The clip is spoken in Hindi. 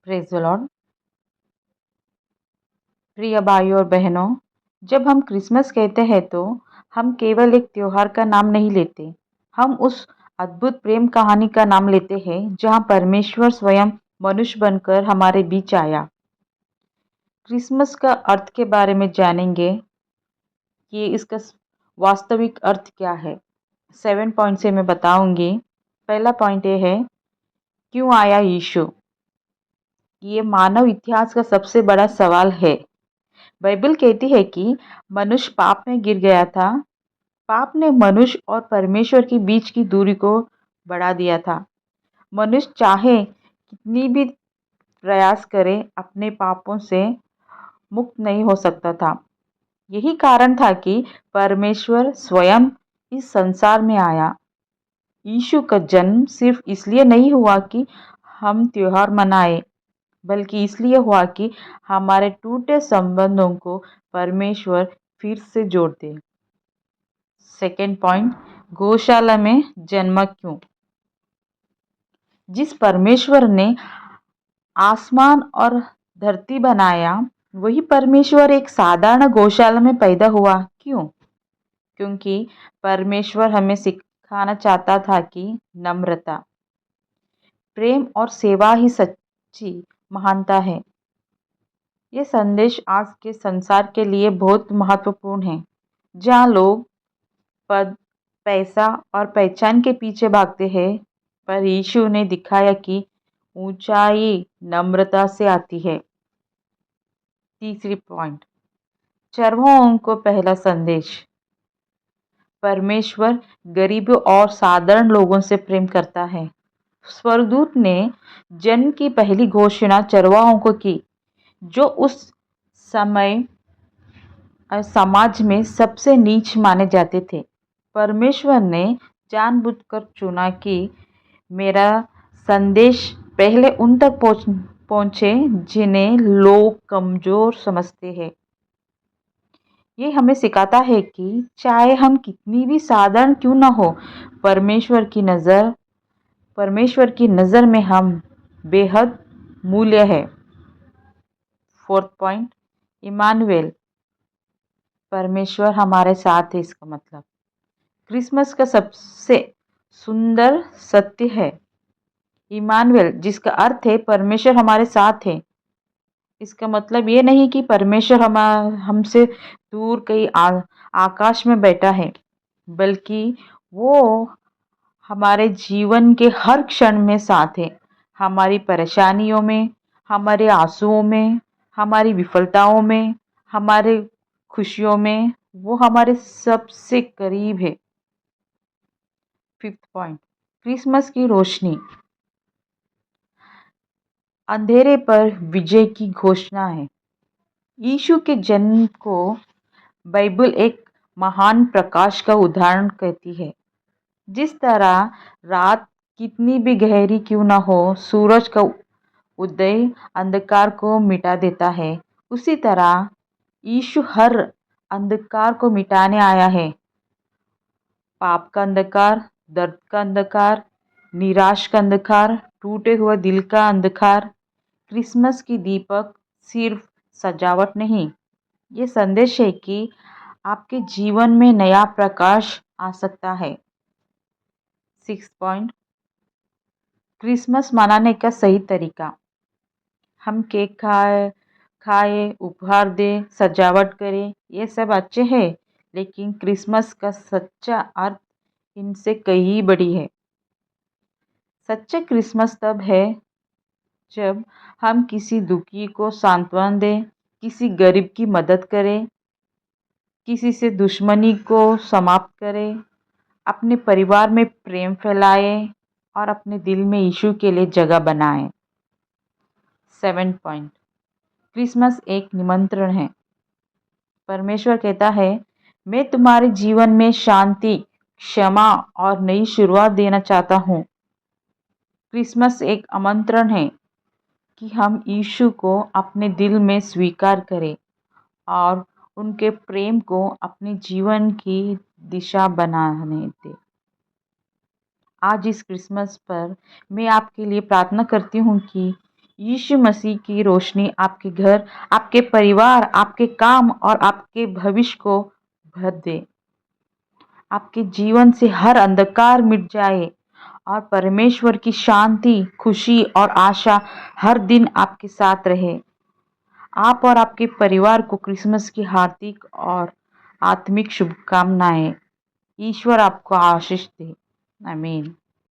Praise the Lord. प्रिय भाइयों और बहनों, जब हम क्रिसमस कहते हैं तो हम केवल एक त्योहार का नाम नहीं लेते। हम उस अद्भुत प्रेम कहानी का नाम लेते हैं जहाँ परमेश्वर स्वयं मनुष्य बनकर हमारे बीच आया। क्रिसमस का अर्थ के बारे में जानेंगे कि इसका वास्तविक अर्थ क्या है। 7 पॉइंट से मैं बताऊंगी। पहला पॉइंट ये है, क्यों आया यीशु। ये मानव इतिहास का सबसे बड़ा सवाल है। बाइबल कहती है कि मनुष्य पाप में गिर गया था। पाप ने मनुष्य और परमेश्वर के बीच की दूरी को बढ़ा दिया था। मनुष्य चाहे कितनी भी प्रयास करे, अपने पापों से मुक्त नहीं हो सकता था। यही कारण था कि परमेश्वर स्वयं इस संसार में आया। यीशु का जन्म सिर्फ इसलिए नहीं हुआ कि हम त्योहार मनाए, बल्कि इसलिए हुआ कि हमारे टूटे संबंधों को परमेश्वर फिर से जोड़ दे। सेकेंड पॉइंट, गौशाला में जन्म क्यों। जिस परमेश्वर ने आसमान और धरती बनाया, वही परमेश्वर एक साधारण गौशाला में पैदा हुआ। क्यों? क्योंकि परमेश्वर हमें सिखाना चाहता था कि नम्रता, प्रेम और सेवा ही सच्ची महानता है। ये संदेश आज के संसार के लिए बहुत महत्वपूर्ण है, जहाँ लोग पद, पैसा और पहचान के पीछे भागते हैं, पर यीशु ने दिखाया कि ऊंचाई नम्रता से आती है। तीसरी पॉइंट, चरवाहों को पहला संदेश। परमेश्वर गरीबों और साधारण लोगों से प्रेम करता है। स्वर्गदूत ने जन्म की पहली घोषणा चरवाहों को की, जो उस समय समाज में सबसे नीच माने जाते थे। परमेश्वर ने जानबूझकर चुना कि मेरा संदेश पहले उन तक पहुँचे जिन्हें लोग कमज़ोर समझते हैं। ये हमें सिखाता है कि चाहे हम कितनी भी साधारण क्यों न हो, परमेश्वर की नज़र में हम बेहद मूल्य है। फोर्थ पॉइंट, इमानुएल, परमेश्वर हमारे साथ है। इसका मतलब क्रिसमस का सबसे सुंदर सत्य है इमानुएल, जिसका अर्थ है परमेश्वर हमारे साथ है। इसका मतलब ये नहीं कि परमेश्वर हमसे दूर कहीं आकाश में बैठा है, बल्कि वो हमारे जीवन के हर क्षण में साथ है। हमारी परेशानियों में, हमारे आंसुओं में, हमारी विफलताओं में, हमारे खुशियों में वो हमारे सबसे करीब है। फिफ्थ पॉइंट, क्रिसमस की रोशनी, अंधेरे पर विजय की घोषणा है। यीशु के जन्म को बाइबल एक महान प्रकाश का उदाहरण कहती है। जिस तरह रात कितनी भी गहरी क्यों ना हो, सूरज का उदय अंधकार को मिटा देता है, उसी तरह यीशु हर अंधकार को मिटाने आया है। पाप का अंधकार, दर्द का अंधकार, निराश का अंधकार, टूटे हुए दिल का अंधकार। क्रिसमस की दीपक सिर्फ सजावट नहीं, ये संदेश है कि आपके जीवन में नया प्रकाश आ सकता है। सिक्स पॉइंट, क्रिसमस मनाने का सही तरीका। हम केक खाए, उपहार दें, सजावट करें, ये सब अच्छे हैं, लेकिन क्रिसमस का सच्चा अर्थ इनसे कहीं बड़ी है। सच्चा क्रिसमस तब है जब हम किसी दुखी को सांत्वना दें, किसी गरीब की मदद करें, किसी से दुश्मनी को समाप्त करें, अपने परिवार में प्रेम फैलाएं और अपने दिल में यीशु के लिए जगह बनाएं। 7 पॉइंट, क्रिसमस एक निमंत्रण है। परमेश्वर कहता है, मैं तुम्हारे जीवन में शांति, क्षमा और नई शुरुआत देना चाहता हूँ। क्रिसमस एक आमंत्रण है कि हम यीशु को अपने दिल में स्वीकार करें और उनके प्रेम को अपने जीवन की दिशा बनाने दें। आज इस क्रिसमस पर मैं आपके लिए प्रार्थना करती हूँ कि यीशु मसीह की रोशनी आपके घर, आपके परिवार, आपके काम और आपके भविष्य को भर दे। आपके जीवन से हर अंधकार मिट जाए और परमेश्वर की शांति, खुशी और आशा हर दिन आपके साथ रहे। आप और आपके परिवार को क्रिसमस की हार्दिक और आत्मिक शुभकामनाएं। ईश्वर आपको आशीष दे। आमीन।